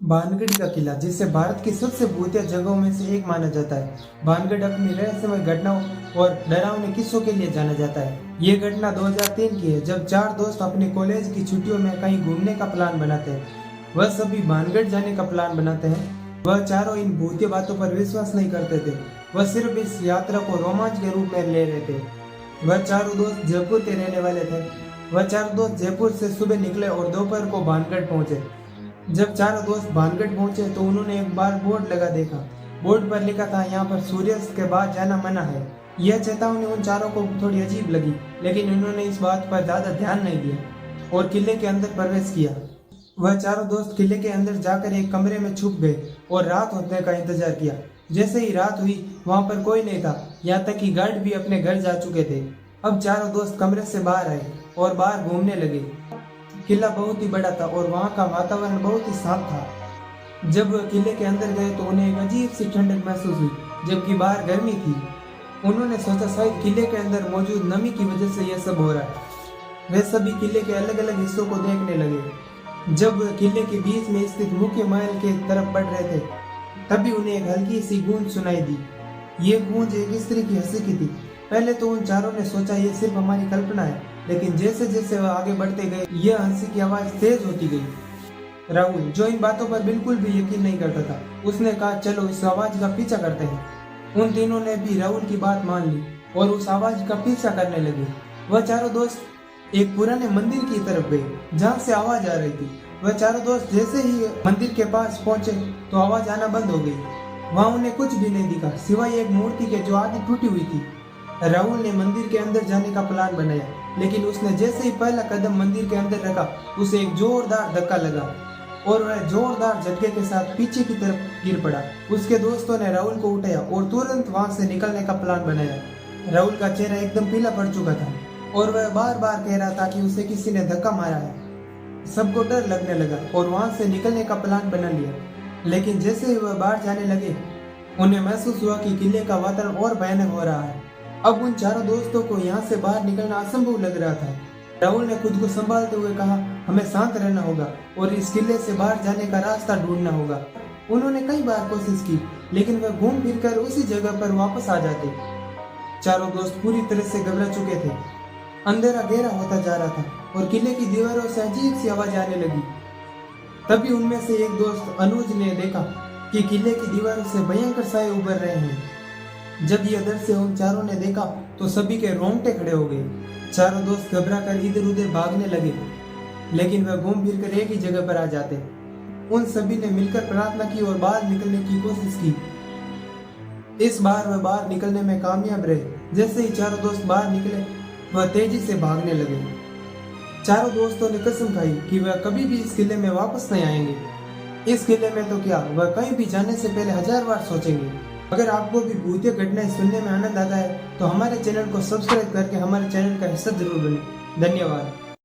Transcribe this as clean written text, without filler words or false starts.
भानगढ़ का किला, जिसे भारत की सबसे भूतिया जगहों में से एक माना जाता है। भानगढ़ अपनी रहस्यमय घटनाओं और डरावने किस्सों के लिए जाना जाता है। ये घटना 2003 की है, जब चार दोस्त अपने कॉलेज की छुट्टियों में कहीं घूमने का प्लान बनाते हैं। वह सभी भानगढ़ जाने का प्लान बनाते हैं। वह चारों इन भूतिया बातों पर विश्वास नहीं करते थे। वह सिर्फ इस यात्रा को रोमांच के रूप में ले रहे थे। वह चारों दोस्त जयपुर के रहने वाले थे। वह चारों दोस्त जयपुर से सुबह निकले और दोपहर को भानगढ़ पहुंचे। जब चारों दोस्त भानगढ़ पहुंचे तो उन्होंने एक बार बोर्ड लगा देखा। बोर्ड पर लिखा था, यहाँ पर सूर्यास्त के बाद जाना मना है। यह चेतावनी उन चारों को थोड़ी अजीब लगी, लेकिन उन्होंने इस बात पर ज्यादा ध्यान नहीं दिया और किले के अंदर प्रवेश किया। वह चारों दोस्त किले के अंदर जाकर एक कमरे में छुप गए और रात होने का इंतजार किया। जैसे ही रात हुई, वहां पर कोई नहीं था, यहाँ तक कि गार्ड भी अपने घर जा चुके थे। अब चारों दोस्त कमरे से बाहर आए और बाहर घूमने लगे। किला बहुत ही बड़ा था और वहाँ का वातावरण बहुत ही साफ था। जब वह किले के अंदर गए तो उन्हें एक अजीब सी ठंडक महसूस हुई, जबकि बाहर गर्मी थी। उन्होंने सोचा शायद किले के अंदर मौजूद नमी की वजह से यह सब हो रहा है। वे सभी किले के अलग अलग हिस्सों को देखने लगे। जब वे किले के बीच में स्थित मुख्य महल के तरफ बढ़ रहे थे, तभी उन्हें एक हल्की सी गूंज सुनाई दी। ये गूंज एक स्त्री की हंसी की थी। पहले तो उन चारों ने सोचा ये सिर्फ हमारी कल्पना है, लेकिन जैसे जैसे वह आगे बढ़ते गए, यह हंसी की आवाज तेज होती गई। राहुल, जो इन बातों पर बिल्कुल भी यकीन नहीं करता था, उसने कहा, चलो इस आवाज का पीछा करते हैं। उन तीनों ने भी राहुल की बात मान ली और उस आवाज का पीछा करने लगे। वह चारों दोस्त एक पुराने मंदिर की तरफ गए, जहाँ से आवाज आ रही थी। वह चारों दोस्त जैसे ही मंदिर के पास पहुंचे तो आवाज आना बंद हो गई। वहाँ उन्हें कुछ भी नहीं दिखा, सिवाय एक मूर्ति के जो आधी टूटी हुई थी। राहुल ने मंदिर के अंदर जाने का प्लान बनाया, लेकिन उसने जैसे ही पहला कदम मंदिर के अंदर रखा, उसे एक जोरदार धक्का लगा और वह जोरदार झटके के साथ पीछे की तरफ गिर पड़ा। उसके दोस्तों ने राहुल को उठाया और तुरंत वहां से निकलने का प्लान बनाया। राहुल का चेहरा एकदम पीला पड़ चुका था और वह बार बार कह रहा था कि उसे किसी ने धक्का मारा है। सबको डर लगने लगा और वहां से निकलने का प्लान बना लिया, लेकिन जैसे ही वह बाहर जाने लगे, उन्हें महसूस हुआ कि किले का वातावरण और भयानक हो रहा है। अब उन चारों दोस्तों को यहाँ से बाहर निकलना असंभव लग रहा था। राहुल ने खुद को संभालते हुए कहा, हमें शांत रहना होगा और इस किले से बाहर जाने का रास्ता ढूंढना होगा। उन्होंने कई बार कोशिश की, लेकिन वह घूम फिर कर उसी जगह पर वापस आ जाते। चारों दोस्त पूरी तरह से घबरा चुके थे। अंधेरा गहरा होता जा रहा था और किले की दीवारों से अजीब सी आवाज आने लगी। तभी उनमें से एक दोस्त अनुज ने देखा कि किले की दीवारों से भयंकर साए उभर रहे हैं। जब यह दृश्य उन चारों ने देखा तो सभी के रोंगटे खड़े हो गए। चारों दोस्त घबराकर इधर उधर भागने लगे, लेकिन वह घूम फिर कर एक ही जगह पर आ जाते। उन सभी ने मिलकर प्रार्थना की और बाहर निकलने की कोशिश की। इस बार वह बाहर निकलने में कामयाब रहे। जैसे ही चारों दोस्त बाहर निकले, वह तेजी से भागने लगे। चारों दोस्तों ने कसम खाई कि वह कभी भी इस किले में वापस नहीं आएंगे। इस किले में तो क्या, वह कहीं भी जाने से पहले 1000 बार सोचेंगे। अगर आपको भी भूतिया घटनाएं सुनने में आनंद आता है तो हमारे चैनल को सब्सक्राइब करके हमारे चैनल का हिस्सा जरूर बने। धन्यवाद।